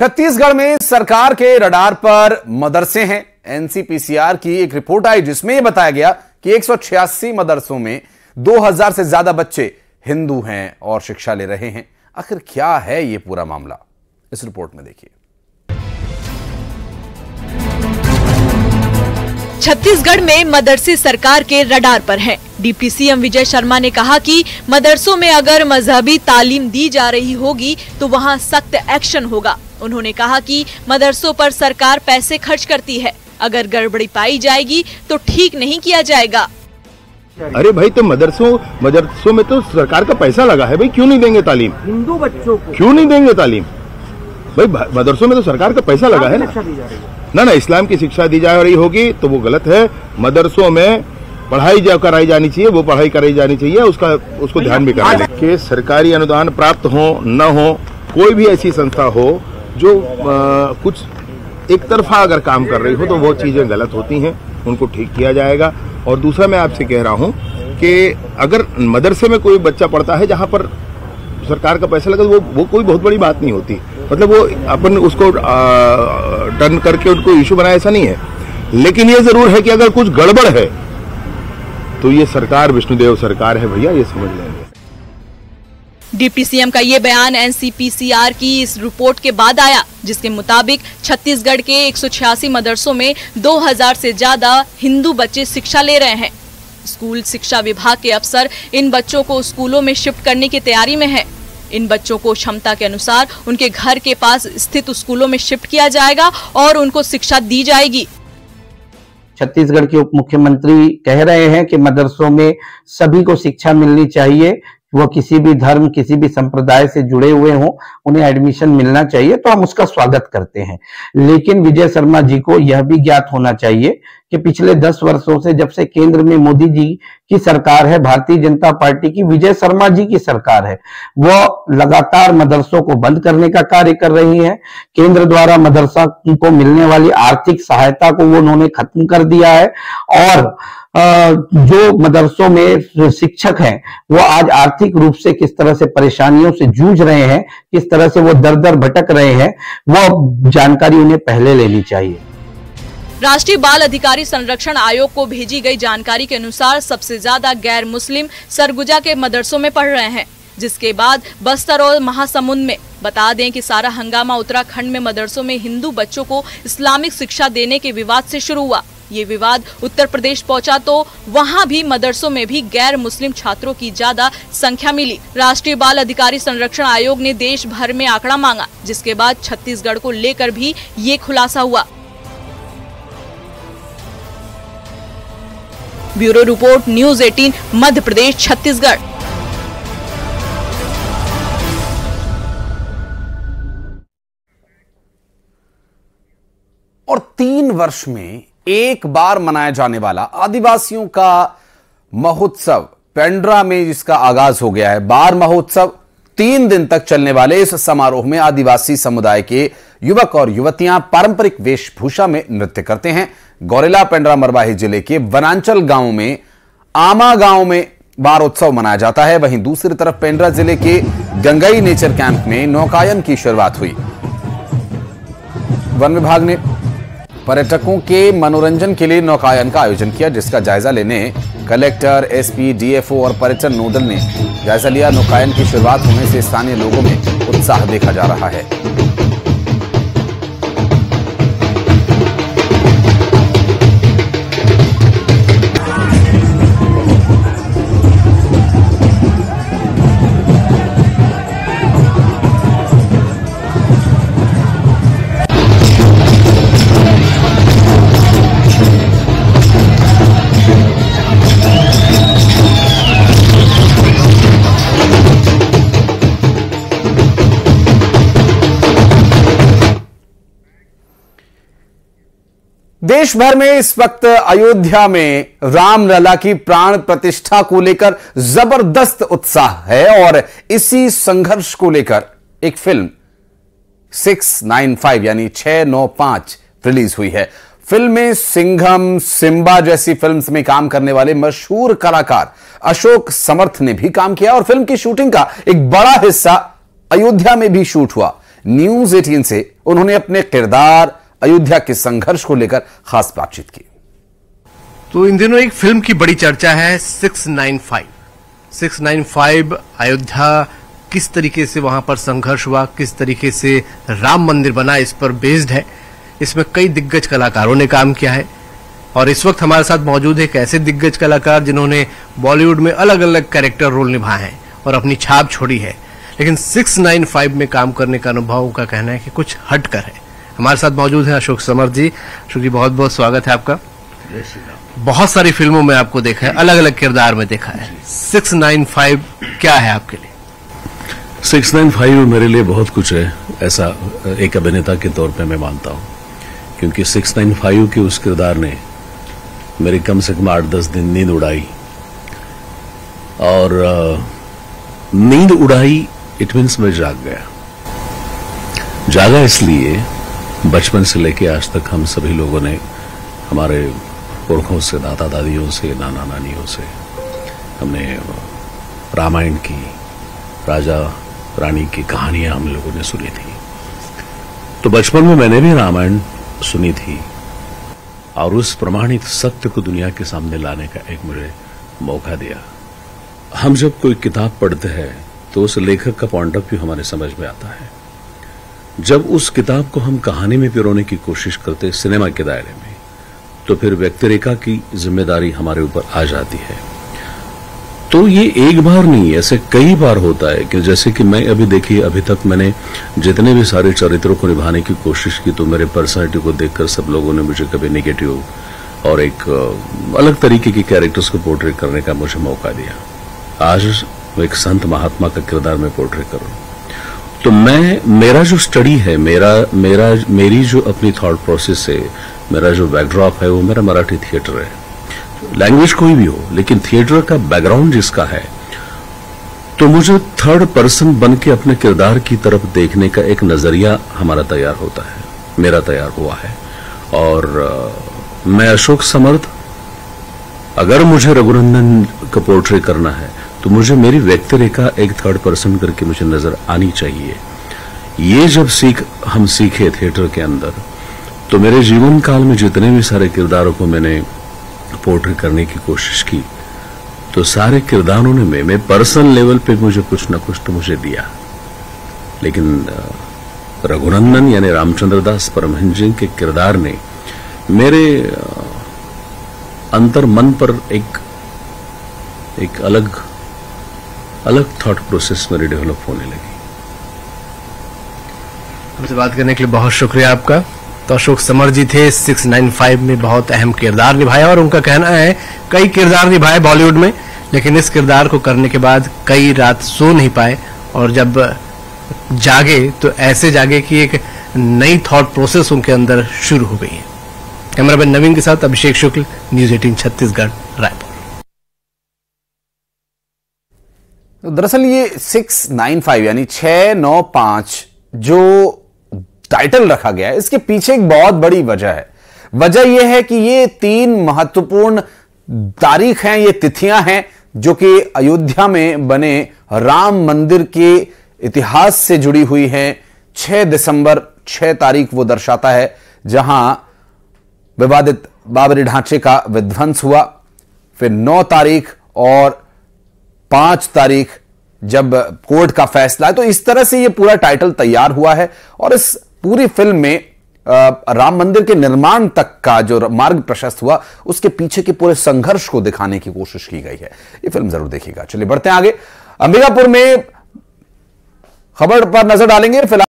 छत्तीसगढ़ में सरकार के रडार पर मदरसे हैं। एनसीपीसीआर की एक रिपोर्ट आई जिसमें यह बताया गया कि 186 मदरसों में 2000 से ज्यादा बच्चे हिंदू हैं और शिक्षा ले रहे हैं। आखिर क्या है यह पूरा मामला, इस रिपोर्ट में देखिए। छत्तीसगढ़ में मदरसे सरकार के रडार पर हैं। डिप्टी सीएम विजय शर्मा ने कहा कि मदरसों में अगर मजहबी तालीम दी जा रही होगी तो वहां सख्त एक्शन होगा। उन्होंने कहा कि मदरसों पर सरकार पैसे खर्च करती है, अगर गड़बड़ी पाई जाएगी तो ठीक नहीं किया जाएगा। अरे भाई, तो मदरसों में तो सरकार का पैसा लगा है भाई, क्यों नहीं देंगे तालीम? हिंदू बच्चों को क्यों नहीं देंगे तालीम? भाई मदरसों में तो सरकार का पैसा लगा है ना। इस्लाम की शिक्षा दी जा रही होगी तो वो गलत है। मदरसों में पढ़ाई कराई जानी चाहिए, वो पढ़ाई कराई जानी चाहिए, उसको ध्यान भी करना चाहिए कि सरकारी अनुदान प्राप्त हो न हो, कोई भी ऐसी संस्था हो जो कुछ एक तरफा अगर काम कर रही हो तो वो चीजें गलत होती हैं, उनको ठीक किया जाएगा। और दूसरा मैं आपसे कह रहा हूँ कि अगर मदरसे में कोई बच्चा पढ़ता है जहाँ पर सरकार का पैसा लगा, वो कोई बहुत बड़ी बात नहीं होती। मतलब वो अपन उसको टर्न करके उनको इशू बनाया, ऐसा नहीं है। लेकिन ये जरूर है कि अगर कुछ गड़बड़ है तो ये सरकार विष्णुदेव सरकार है भैया, ये समझ लेंगे। डिप्टी सीएम का ये बयान एनसीपीसीआर की इस रिपोर्ट के बाद आया जिसके मुताबिक छत्तीसगढ़ के 186 मदरसों में 2000 से ज्यादा हिंदू बच्चे शिक्षा ले रहे हैं। स्कूल शिक्षा विभाग के अफसर इन बच्चों को स्कूलों में शिफ्ट करने की तैयारी में है। इन बच्चों को क्षमता के अनुसार उनके घर के पास स्थित स्कूलों में शिफ्ट किया जाएगा और उनको शिक्षा दी जाएगी। छत्तीसगढ़ के उप मुख्यमंत्री कह रहे हैं कि मदरसों में सभी को शिक्षा मिलनी चाहिए, वो किसी भी धर्म किसी भी संप्रदाय से जुड़े हुए हों, उन्हें एडमिशन मिलना चाहिए, तो हम उसका स्वागत करते हैं। लेकिन विजय शर्मा जी को यह भी ज्ञात होना चाहिए कि पिछले 10 वर्षों से जब से केंद्र में मोदी जी की सरकार है, भारतीय जनता पार्टी की विजय शर्मा जी की सरकार है, वो लगातार मदरसों को बंद करने का कार्य कर रही है। केंद्र द्वारा मदरसा को मिलने वाली आर्थिक सहायता को वो उन्होंने खत्म कर दिया है और जो मदरसों में शिक्षक हैं वो आज आर्थिक रूप से किस तरह से परेशानियों से जूझ रहे हैं, किस तरह से वो दर दर भटक रहे हैं, वो जानकारी उन्हें पहले लेनी चाहिए। राष्ट्रीय बाल अधिकारी संरक्षण आयोग को भेजी गई जानकारी के अनुसार सबसे ज्यादा गैर मुस्लिम सरगुजा के मदरसों में पढ़ रहे हैं, जिसके बाद बस्तर और महासमुंद में। बता दें कि सारा हंगामा उत्तराखंड में मदरसों में हिंदू बच्चों को इस्लामिक शिक्षा देने के विवाद से शुरू हुआ। ये विवाद उत्तर प्रदेश पहुंचा तो वहां भी मदरसों में भी गैर मुस्लिम छात्रों की ज्यादा संख्या मिली। राष्ट्रीय बाल अधिकारी संरक्षण आयोग ने देश भर में आंकड़ा मांगा, जिसके बाद छत्तीसगढ़ को लेकर भी ये खुलासा हुआ। Bureau report, news 18, Madhya Pradesh, Chhattisgarh. और 3 वर्ष में एक बार मनाया जाने वाला आदिवासियों का महोत्सव पेंड्रा में जिसका आगाज हो गया है। बार महोत्सव 3 दिन तक चलने वाले इस समारोह में आदिवासी समुदाय के युवक और युवतियां पारंपरिक वेशभूषा में नृत्य करते हैं। गौरेला पेंड्रा मरवाही जिले के वनांचल गांव में आमा गांव में बार उत्सव मनाया जाता है। वहीं दूसरी तरफ पेंड्रा जिले के गंगई नेचर कैंप में नौकायन की शुरुआत हुई। वन विभाग ने पर्यटकों के मनोरंजन के लिए नौकायन का आयोजन किया, जिसका जायजा लेने कलेक्टर, एसपी, डीएफओ और पर्यटन नोडल ने जायजा लिया। नौकायन की शुरुआत होने से स्थानीय लोगों में उत्साह देखा जा रहा है। देश भर में इस वक्त अयोध्या में रामलला की प्राण प्रतिष्ठा को लेकर जबरदस्त उत्साह है और इसी संघर्ष को लेकर एक फिल्म 695 यानी 695 रिलीज हुई है। फिल्म में सिंघम, सिम्बा जैसी फिल्म्स में काम करने वाले मशहूर कलाकार अशोक समर्थ ने भी काम किया और फिल्म की शूटिंग का एक बड़ा हिस्सा अयोध्या में भी शूट हुआ। न्यूज 18 से उन्होंने अपने किरदार अयोध्या के संघर्ष को लेकर खास बातचीत की। तो इन दिनों एक फिल्म की बड़ी चर्चा है 695। 695 अयोध्या किस तरीके से वहां पर संघर्ष हुआ, किस तरीके से राम मंदिर बना, इस पर बेस्ड है। इसमें कई दिग्गज कलाकारों ने काम किया है और इस वक्त हमारे साथ मौजूद है एक ऐसे दिग्गज कलाकार जिन्होंने बॉलीवुड में अलग अलग कैरेक्टर रोल निभाए हैं और अपनी छाप छोड़ी है, लेकिन 695 में काम करने का अनुभव का कहना है कि कुछ हटकर है। हमारे साथ मौजूद है अशोक समर्थ जी। अशोक जी, बहुत बहुत स्वागत है आपका। बहुत सारी फिल्मों में आपको देखा है, अलग अलग किरदार में देखा है। 695 क्या है आपके लिए? 695 मेरे लिए बहुत कुछ है, ऐसा एक अभिनेता के तौर पे मैं मानता हूं, क्योंकि 695 के उस किरदार ने मेरी कम से कम 8-10 दिन नींद उड़ाई। और नींद उड़ाई इट मीन्स मैं जाग गया। जागा इसलिए बचपन से लेके आज तक हम सभी लोगों ने हमारे पुरखों से, दादा दादियों से, नाना नानियों से हमने रामायण की, राजा रानी की कहानियां हम लोगों ने सुनी थी। तो बचपन में मैंने भी रामायण सुनी थी और उस प्रमाणित सत्य को दुनिया के सामने लाने का एक मुझे मौका दिया। हम जब कोई किताब पढ़ते हैं तो उस लेखक का पॉइंट ऑफ व्यू हमारे समझ में आता है। जब उस किताब को हम कहानी में पिरोने की कोशिश करते सिनेमा के दायरे में, तो फिर व्यक्तिरेखा की जिम्मेदारी हमारे ऊपर आ जाती है। तो ये एक बार नहीं, ऐसे कई बार होता है कि जैसे कि मैं अभी तक मैंने जितने भी सारे चरित्रों को निभाने की कोशिश की, तो मेरे पर्सनैलिटी को देखकर सब लोगों ने मुझे कभी नेगेटिव और एक अलग तरीके की कैरेक्टर्स को पोर्ट्रेट करने का मुझे मौका दिया। आज एक संत महात्मा का किरदार में पोर्ट्रेट कर रहा हूं। तो मेरा जो स्टडी है, मेरी जो अपनी थॉट प्रोसेस है, मेरा जो बैकड्रॉप है, वो मेरा मराठी थिएटर है। लैंग्वेज कोई भी हो, लेकिन थिएटर का बैकग्राउंड जिसका है, तो मुझे थर्ड पर्सन बन के अपने किरदार की तरफ देखने का एक नजरिया हमारा तैयार होता है, मेरा तैयार हुआ है। और मैं अशोक समर्थ, अगर मुझे रघुनंदन का पोर्ट्रेट करना है तो मुझे मेरी व्यक्तिरेखा एक थर्ड पर्सन करके मुझे नजर आनी चाहिए। ये जब हम सीखे थिएटर के अंदर, तो मेरे जीवन काल में जितने भी सारे किरदारों को मैंने पोर्ट्रेट करने की कोशिश की, तो सारे किरदारों ने मैं पर्सनल लेवल पे मुझे कुछ ना कुछ तो मुझे दिया। लेकिन रघुनंदन यानी रामचंद्र दास परमहंस जी के किरदार ने मेरे अंतर मन पर एक अलग थॉट प्रोसेस मेरी डेवलप होने लगी। हमसे बात करने के लिए बहुत शुक्रिया आपका। तो अशोक समर्थ जी थे, 695 में बहुत अहम किरदार निभाया और उनका कहना है कई किरदार निभाए बॉलीवुड में, लेकिन इस किरदार को करने के बाद कई रात सो नहीं पाए और जब जागे तो ऐसे जागे कि एक नई थॉट प्रोसेस उनके अंदर शुरू हो गई है। कैमरामैन नवीन के साथ अभिषेक शुक्ल, न्यूज 18 छत्तीसगढ़, रायपुर। तो दरअसल ये 695 यानी 695 जो टाइटल रखा गया है, इसके पीछे एक बहुत बड़ी वजह है। वजह यह है कि ये 3 महत्वपूर्ण तारीख हैं, ये तिथियां हैं जो कि अयोध्या में बने राम मंदिर के इतिहास से जुड़ी हुई हैं। 6 दिसंबर 6 तारीख वो दर्शाता है जहां विवादित बाबरी ढांचे का विध्वंस हुआ। फिर 9 तारीख और 5 तारीख जब कोर्ट का फैसला है। तो इस तरह से ये पूरा टाइटल तैयार हुआ है और इस पूरी फिल्म में राम मंदिर के निर्माण तक का जो मार्ग प्रशस्त हुआ, उसके पीछे के पूरे संघर्ष को दिखाने की कोशिश की गई है। ये फिल्म जरूर देखिएगा। चलिए बढ़ते हैं आगे। अंबिकापुर में खबर पर नजर डालेंगे। फिलहाल